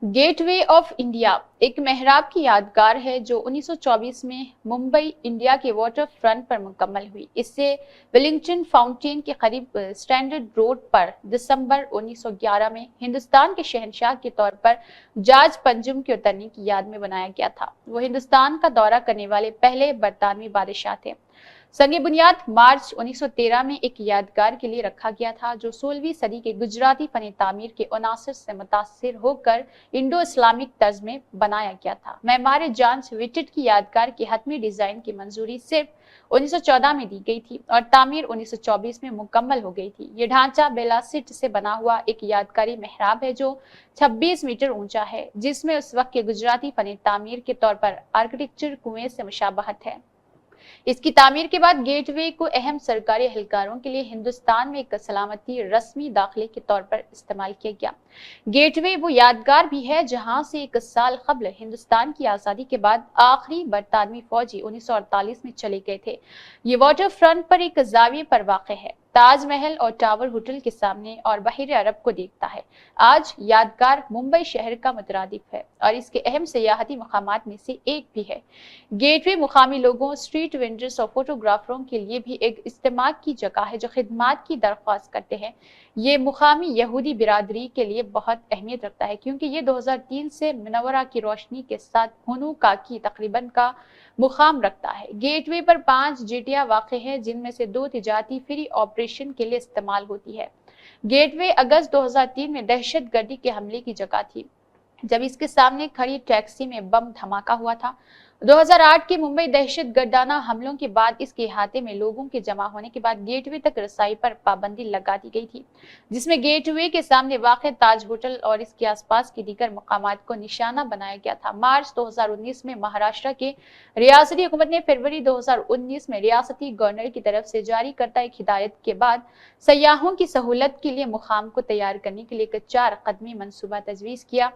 Gate way of India एक मेहराब की यादगार है जो 1924 में मुंबई इंडिया के वाटर फ्रंट पर मुकम्मल हुई। इससे वेलिंगटन फाउंटेन के करीब स्टैंडर्ड रोड पर दिसंबर 1911 में हिंदुस्तान के शहंशाह के तौर पर जॉर्ज पंजुम के उतरने की याद में बनाया गया था। वो हिंदुस्तान का दौरा करने वाले पहले बरतानवी बादशाह थे। संग बुनियाद मार्च 1913 में एक यादगार के लिए रखा गया था जो 16वीं सदी के गुजराती फन तामीर के अनासर से मुतासिर होकर इंडो इस्लामिक तर्ज में बनाया गया था। मैमार जांच विटेट की यादगार के हतमी डिजाइन की मंजूरी सिर्फ 1914 में दी गई थी और तामीर 1924 में मुकम्मल हो गई थी। ये ढांचा बेलासिट से बना हुआ एक यादगारी मेहराब है जो 26 मीटर ऊंचा है, जिसमें उस वक्त के गुजराती फन तामीर के तौर पर आर्किटेक्चर कुएं से मुशाबहत है। इसकी तामीर के बाद गेटवे को अहम सरकारी एहलकारों के लिए हिंदुस्तान में एक सलामती रस्मी दाखिले के तौर पर इस्तेमाल किया गया। गेटवे वो यादगार भी है जहां से 1 साल कबल हिंदुस्तान की आजादी के बाद आखिरी बरतानवी फौजी 1948 में चले गए थे। ये वाटर फ्रंट पर एक जाविये पर वाक़ है, ताजमहल और टावर होटल के सामने और बहरे अरब को देखता है। आज यादगार मुंबई शहर का मुतरादिफ है और इसके अहम सियाहती मकामात में से एक भी है। गेटवे मुकामी लोगों, स्ट्रीट वेंडर्स और फोटोग्राफरों के लिए भी एक इज्तिमा की जगह है जो खिदमात की दरख्वास्त करते हैं। ये मुकामी यहूदी बिरादरी के लिए बहुत अहमियत रखता है क्योंकि ये 2003 से मुनव्वरा की रोशनी के साथ हुनुका की तकरीबन का मुकाम रखता है। गेटवे पर 5 जेटियां वाक़ हैं जिनमें से 2 तिजारती फ्री ऑपरेशन के लिए इस्तेमाल होती है। गेटवे अगस्त 2003 में दहशत गर्दी के हमले की जगह थी जब इसके सामने खड़ी टैक्सी में बम धमाका हुआ था। 2008 के मुंबई दहशत गर्दाना हमलों के बाद इसके इहाते में लोगों के जमा होने के बाद गेटवे तक रसाई पर पाबंदी लगा दी गई थी, जिसमें गेटवे के सामने वाक़ ताज होटल और इसके आसपास के दीगर मकामात को निशाना बनाया गया था। मार्च 2019 में महाराष्ट्र के रियासती हुकूमत ने फरवरी 2019 में रियासती गवर्नर की तरफ से जारी करता एक हिदायत के बाद सयाहों की सहूलत के लिए मुकाम को तैयार करने के लिए एक 4 कदमी मंसूबा तजवीज़ किया।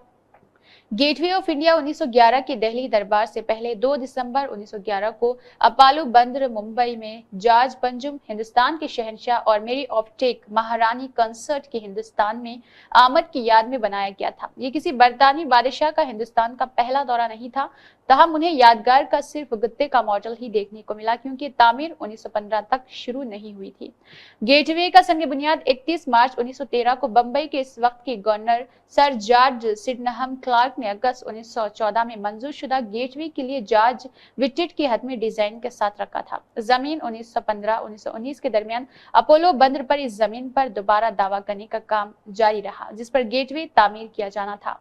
गेटवे ऑफ इंडिया 1911 के दिल्ली दरबार से पहले 2 दिसंबर 1911 को अपोलो बंदर मुंबई में जॉर्ज पंजुम हिंदुस्तान के शहंशाह और मेरी ऑफ टेक महारानी कंसर्ट के हिंदुस्तान में आमद की याद में बनाया गया था। ये किसी बरतानवी बादशाह का हिंदुस्तान का पहला दौरा नहीं था, तहम उन्हें यादगार का सिर्फ गत्ते का मॉडल ही देखने को मिला क्योंकि तामीर 1915 तक शुरू नहीं हुई थी। गेटवे का संग बुनियाद 31 मार्च 1913 को बंबई के इस वक्त के गवर्नर सर जॉर्ज सिडनहम क्लार्क ने अगस्त 1914 में मंजूर शुदा गेटवे के लिए जॉर्ज विटेट के हतमी डिजाइन के साथ रखा था। जमीन 1915-1919 के दरमियान अपोलो बंदर पर इस जमीन पर दोबारा दावा करने का काम जारी रहा जिस पर गेटवे तामीर किया जाना था।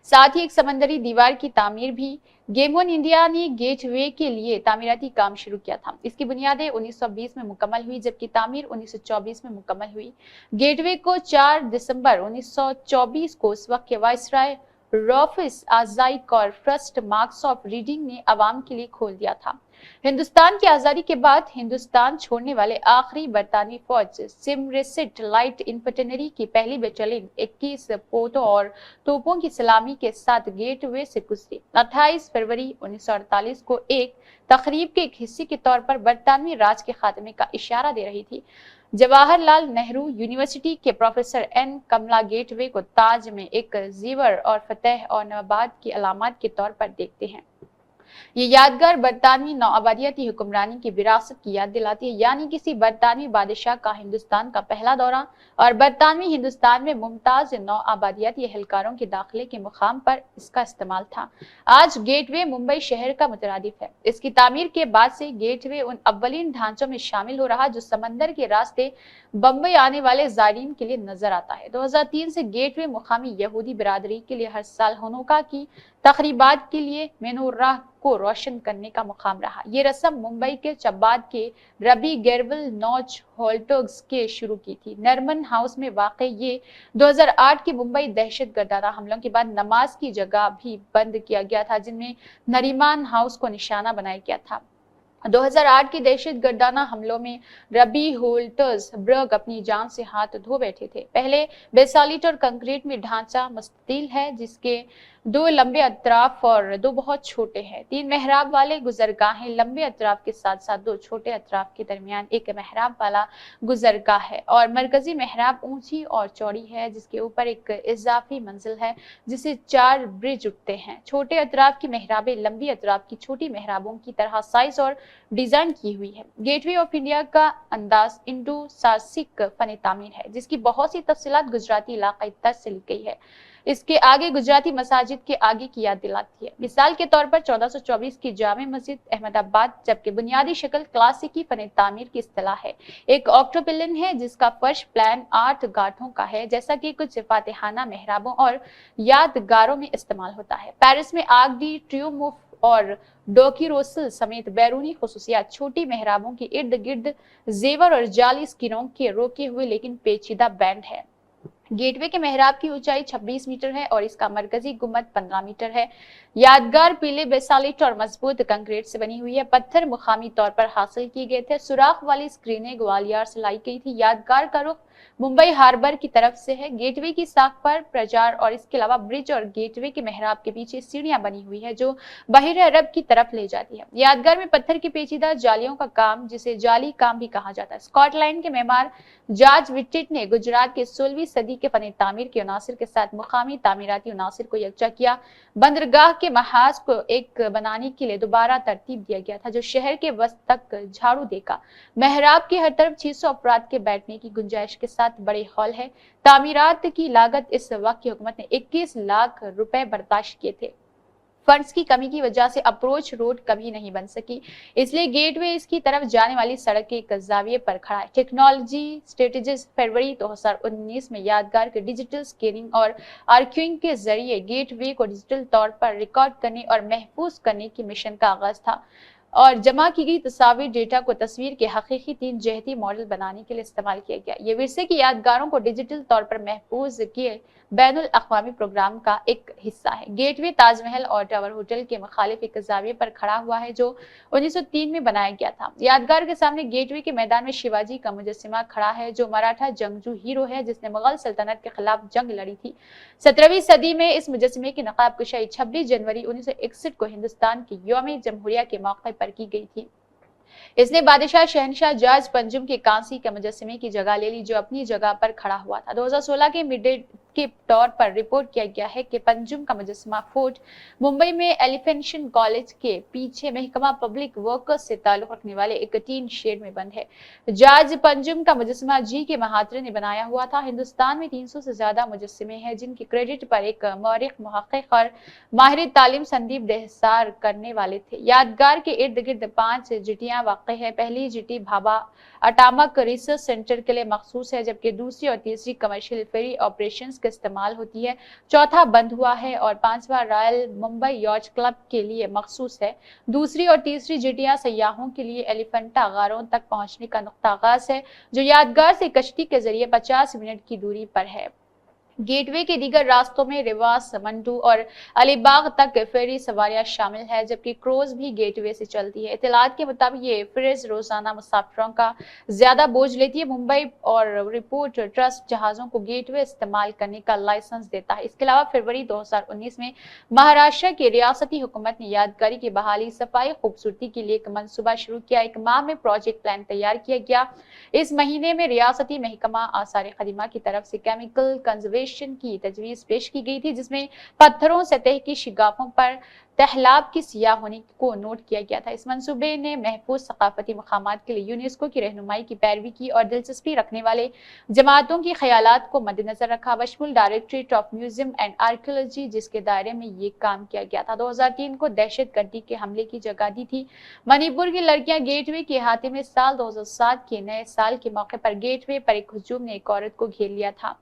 साथ ही एक समंदरी दीवार की तामीर भी। गेमोन इंडिया ने गेटवे के लिए तामीराती काम शुरू किया था। इसकी बुनियादें 1920 में मुकम्मल हुई जबकि तामीर 1924 में मुकम्मल हुई। गेटवे को 4 दिसंबर 1924 को उस वक्त के वाइसराय रॉफिस आजाइक और फर्स्ट मार्क्स ऑफ रीडिंग ने आवाम के लिए खोल दिया था। हिंदुस्तान की आजादी के बाद हिंदुस्तान छोड़ने वाले आखिरी बरतानवी फौज सिमरेसिट लाइट इन्फेंट्री की पहली बटालियन 21 पोतों और तोपों की सलामी के साथ गेटवे से गुजरी। 28 फरवरी 1948 को एक तकरीब के एक हिस्से के तौर पर बरतानवी राज के खात्मे का इशारा दे रही थी। जवाहरलाल नेहरू यूनिवर्सिटी के प्रोफेसर एन कमला गेटवे को ताज में एक जीवर और फतेह और नवाबाद की अलामत के तौर पर देखते हैं। ये यादगार बरतानवी नौआबादियाती हुक्मरानी की विरासत की याद दिलाती है, यानी किसी बरतानवी बादशाह का हिंदुस्तान का पहला दौरा और बरतानवी हिंदुस्तान में मुमताज नौआबादियाती एहलकारों के दाखिले के मुकाम पर इसका इस्तेमाल था। आज गेटवे मुंबई शहर का मुतरादिफ है। इसकी तामीर के बाद से गेटवे उन अव्वलीन ढांचों में शामिल हो रहा जो समंदर के रास्ते बंबई आने वाले ज़ायरीन के लिए नजर आता है। 2003 से गेटवे मुकामी यहूदी बिरादरी के लिए हर साल हुनुका की तकरीबात के लिए मेनोराह को रोशन करने का मुकाम रहा। ये रस्म मुंबई के चब्बाद के रबी गेरवल नॉच होल्टोग्स के शुरू की थी। नरमन हाउस में वाक़ ये 2008 के मुंबई दहशत गर्दाना हमलों के बाद नमाज की जगह भी बंद किया गया था जिनमें नरीमान हाउस को निशाना बनाया गया था। 2008 की दहशत गर्दाना हमलों में रबी होल्टर्सबर्ग अपनी जान से हाथ धो बैठे थे। पहले बेसाल्ट और कंक्रीट में ढांचा मुस्ततिल है, जिसके 2 लंबे अतराफ और 2 बहुत छोटे हैं। 3 मेहराब वाले गुजरगाहें लंबे अतराफ के साथ साथ 2 छोटे अतराफ के दरमियान एक मेहराब वाला गुजरगाह है और मरकजी मेहराब ऊंची और चौड़ी है, जिसके ऊपर एक इजाफी मंजिल है जिसे 4 ब्रिज उठते हैं। छोटे अतराफ की मेहराबें लंबी अतराफ की छोटी मेहराबों की तरह साइज और डिजाइन की हुई है। गेटवे ऑफ इंडिया का अंदाज इंडो सार्सिक फन तामीर है, जिसकी बहुत सी तफसीलात गुजराती इलाकाई तर्ज से ली गई है। इसके आगे गुजराती मसाजिद के आगे की याद दिलाती है। मिसाल के तौर पर 1424 की जामे मस्जिद अहमदाबाद, जबकि बुनियादी शक्ल क्लासिकी फन तामीर की इस्तिलाह है। एक ऑक्टोपिलन है जिसका फर्श प्लान 8 गांठों का है, जैसा कि कुछ फातिहाना मेहराबों और यादगारों में इस्तेमाल होता है। पेरिस में आग डी ट्रियोम्फ और डोकीरोसल समेत बैरूनी खुसूसियात छोटी मेहराबों के इर्द गिर्द जेवर और जाली स्किनों के रोके हुए लेकिन पेचीदा बैंड है। गेटवे के मेहराब की ऊंचाई 26 मीटर है और इसका मरकजी गुम्बद 15 मीटर है। यादगार पीले बेसाल्ट और मजबूत कंक्रीट से बनी हुई है। पत्थर मुकामी तौर पर हासिल किए गए थे। सुराख वाली स्क्रीनें ग्वालियर से लाई गई थी। यादगार का रुख मुंबई हार्बर की तरफ से है। गेटवे की साख पर प्रचार और इसके अलावा ब्रिज और गेटवे के मेहराब के पीछे सीढ़ियां बनी हुई है जो बहिर अरब की तरफ ले जाती है। यादगार में पत्थर की पेचीदा जालियों का काम, जिसे जाली काम भी कहा जाता है। स्कॉटलैंड के मेहमान जॉर्ज विटिट ने गुजरात के 16वीं सदी के फन तामीर के अनासिर के साथ मुकामी तामीराती अनासिर को यकजा किया। बंदरगाह के महाज को एक बनाने के लिए दोबारा तरतीब दिया गया था, जो शहर के वस्त तक झाड़ू देगा। मेहराब की हर तरफ 600 अफराद के बैठने की गुंजाइश के साथ बड़े हॉल है। तामीरात की लागत इस वक्त की हुकूमत ने 21 लाख रुपए बर्दाश्त किए थे। फंड्स की कमी की वजह से अप्रोच रोड कभी नहीं बन सकी, इसलिए गेटवे इसकी तरफ जाने वाली सड़क के एक जाविये पर खड़ा है। टेक्नोलॉजी स्ट्रेटेजिस्ट फरवरी 2019 में यादगार के डिजिटल स्कैनिंग और आर्क्यूइंग के जरिए गेटवे को डिजिटल तौर पर रिकॉर्ड करने और महफूज करने की मिशन का आगाज था और जमा की गई तस्वीर डेटा को तस्वीर के हकीकी 3 जहती मॉडल बनाने के लिए इस्तेमाल किया गया। ये विरसे की यादगारों को डिजिटल तौर पर महफूज किए बैनुल अक़वामी प्रोग्राम का एक हिस्सा है। गेटवे ताजमहल और टावर होटल के मुखालिफ एक जाविये पर खड़ा हुआ है जो 1903 में बनाया गया था। यादगार के सामने गेटवे के मैदान में शिवाजी का मुजस्सिमा खड़ा है, जो मराठा जंगजू हीरो है जिसने मुगल सल्तनत के खिलाफ जंग लड़ी थी। 17वीं सदी में इस मुजस्सिमे की नकाब कुशाई 26 जनवरी 1961 को हिंदुस्तान की यौम जमहूरिया के मौके पर की गई थी। इसने बादशाह शहनशाह जॉर्ज पंजुम के कांसी के मुजस्सिमे की जगह ले ली, जो अपनी जगह पर खड़ा हुआ था। 2016 के मिड के तौर पर रिपोर्ट किया गया है कि पंजुम का मुजस्सिमा फोर्ट मुंबई में एलिफेंशन कॉलेज के पीछे महकमा पब्लिक वर्कर्स से ताल्लुक रखने वाले एक टीन शेड में बंद है। जॉर्ज पंजुम का मुजस्सिमा जी के महात्रे ने बनाया हुआ था। हिंदुस्तान में 300 से ज्यादा मुजस्सिमे हैं जिनकी क्रेडिट पर एक मौरिख मुहक्किक और माहिर तालीम संदीप देहसार करने वाले थे। यादगार के इर्द गिर्द 5 जिटियां वाक़ है। पहली जिटी भाभा अटामक रिसर्च सेंटर के लिए मखसूस है, जबकि दूसरी और तीसरी कमर्शियल फेरी ऑपरेशंस का इस्तेमाल होती है। चौथा बंद हुआ है और 5वां रॉयल मुंबई यॉच क्लब के लिए मखसूस है। दूसरी और तीसरी जिटियां सयाहों के लिए एलिफेंटा गारों तक पहुंचने का नुक्ता आगाज है, जो यादगार से कश्ती के जरिए 50 मिनट की दूरी पर है। गेटवे के दीगर रास्तों में रिवास, मंडू और अलीबाग तक फेरी सवारियां शामिल है, जबकि क्रूज भी गेटवे से चलती है। इत्तलात के मुताबिक ये फेरीज रोजाना मुसाफिरों का ज्यादा बोझ लेती है। मुंबई और रिपोर्ट ट्रस्ट जहाजों को गेटवे इस्तेमाल करने का लाइसेंस देता है। इसके अलावा फरवरी 2019 में महाराष्ट्र की रियासती हुकूमत ने यादगारी की बहाली, सफाई, खूबसूरती के लिए एक मंसूबा शुरू किया। एक माह में प्रोजेक्ट प्लान तैयार किया गया। इस महीने में रियासती महकमा आसार खदीमा की तरफ से केमिकल कंजर्वेशन की तजवीज पेश की गई थी, जिसमें पत्थरों सतह की शिगाफों पर तहलाब की सियाह होने को नोट किया गया था। इस मंसूबे ने महफूज सकाफती मकामात के लिए यूनेस्को की रहनुमाई की पैरवी की और दिलचस्पी रखने वाले जमातों की ख्यालात को मद्देनजर रखा, बशमुल directorate of museum and archaeology, जिसके दायरे में ये काम किया गया था। 2003 को दहशतगर्दी के हमले की जगह दी थी। मणिपुर की लड़कियां गेटवे के अहाते में साल 2007 के नए साल के मौके पर गेटवे पर एक हुजूम ने एक औरत को घेर लिया था।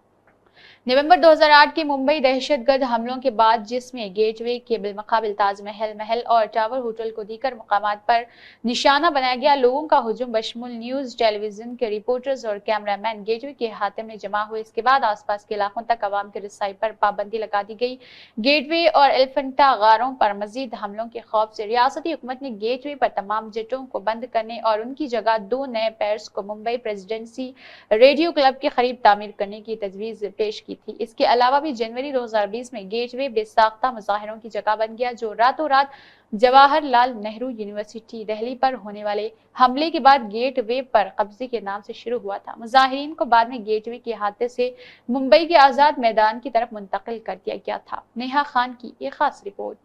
नवंबर 2008 के मुंबई दहशतगर्द हमलों के बाद, जिसमें गेटवे के बिलमकाबिल ताजमहल महल और टावर होटल को दीगर मकामात पर निशाना बनाया गया, लोगों का हुजूम बशमुल न्यूज टेलीविजन के रिपोर्टर्स और कैमरामैन गेटवे के हाथे में जमा हुए। इसके बाद आसपास के इलाकों तक आवाम की रसाई पर पाबंदी लगा दी गई। गेटवे और एलिफेंटा गारों पर मजीद हमलों के खौफ से रियासती हुकूमत ने गेटवे पर तमाम जेटों को बंद करने और उनकी जगह 2 नए पैर्स को मुंबई प्रेसिडेंसी रेडियो क्लब के करीब तामीर करने की तजवीज पेश की थी। इसके अलावा भी जनवरी 2020 में गेटवे बेसाख्ता मुजाहिरों की जगह बन गया, जो रातों रात जवाहरलाल नेहरू यूनिवर्सिटी दिल्ली पर होने वाले हमले के बाद गेटवे पर कब्जे के नाम से शुरू हुआ था। मुजाहिरीन को बाद में गेटवे के हाथे से मुंबई के आजाद मैदान की तरफ मुंतकिल कर दिया गया था। नेहा खान की एक खास रिपोर्ट।